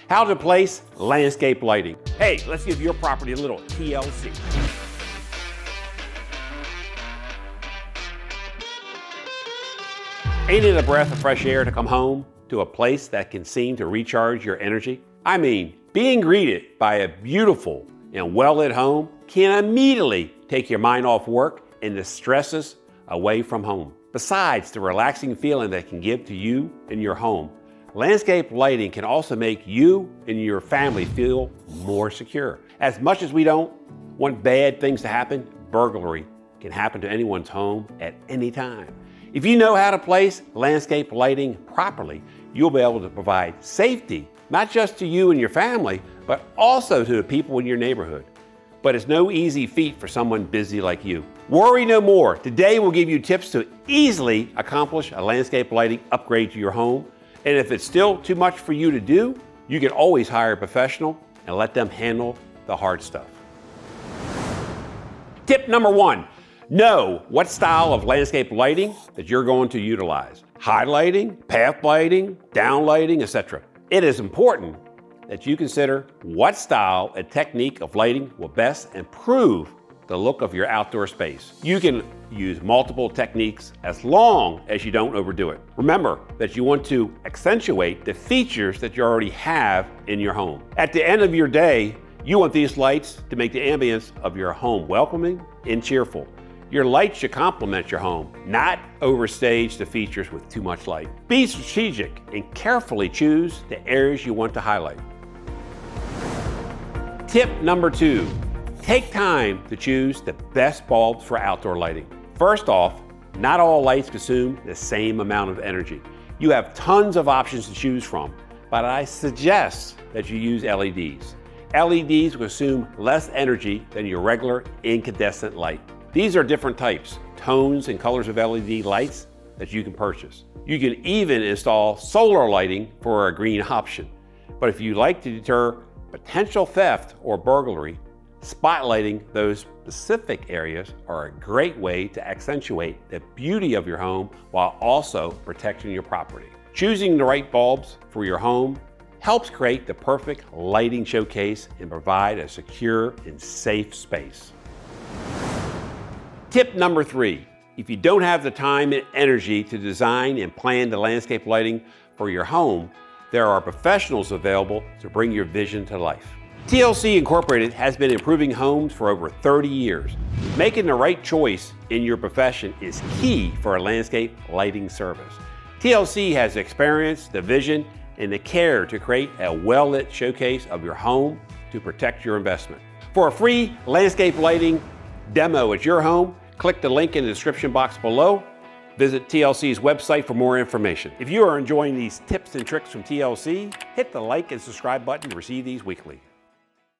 How to place landscape lighting. Hey, let's give your property a little TLC. Ain't it a breath of fresh air to come home to a place that can seem to recharge your energy? I mean, being greeted by a beautiful and well-lit home can immediately take your mind off work and the stresses away from home. Besides the relaxing feeling that can give to you and your home, landscape lighting can also make you and your family feel more secure. As much as we don't want bad things to happen, burglary can happen to anyone's home at any time. If you know how to place landscape lighting properly, you'll be able to provide safety, not just to you and your family, but also to the people in your neighborhood. But it's no easy feat for someone busy like you. Worry no more. Today we'll give you tips to easily accomplish a landscape lighting upgrade to your home. And if it's still too much for you to do, you can always hire a professional and let them handle the hard stuff. Tip number 1. Know what style of landscape lighting that you're going to utilize. High lighting, path lighting, down lighting, etc. It is important that you consider what style and technique of lighting will best improve the look of your outdoor space. You can use multiple techniques as long as you don't overdo it. Remember that you want to accentuate the features that you already have in your home. At the end of your day, you want these lights to make the ambience of your home welcoming and cheerful. Your lights should complement your home, not overstage the features with too much light. Be strategic and carefully choose the areas you want to highlight. Tip number 2, take time to choose the best bulbs for outdoor lighting. First off, not all lights consume the same amount of energy. You have tons of options to choose from, but I suggest that you use LEDs. LEDs consume less energy than your regular incandescent light. These are different types, tones and colors of LED lights that you can purchase. You can even install solar lighting for a green option. But if you like to deter potential theft or burglary, spotlighting those specific areas are a great way to accentuate the beauty of your home while also protecting your property. Choosing the right bulbs for your home helps create the perfect lighting showcase and provide a secure and safe space. Tip number 3, if you don't have the time and energy to design and plan the landscape lighting for your home, there are professionals available to bring your vision to life. TLC Incorporated has been improving homes for over 30 years. Making the right choice in your profession is key for a landscape lighting service. TLC has experience, the vision, and the care to create a well-lit showcase of your home to protect your investment. For a free landscape lighting demo at your home, click the link in the description box below. Visit TLC's website for more information. If you are enjoying these tips and tricks from TLC, hit the like and subscribe button to receive these weekly.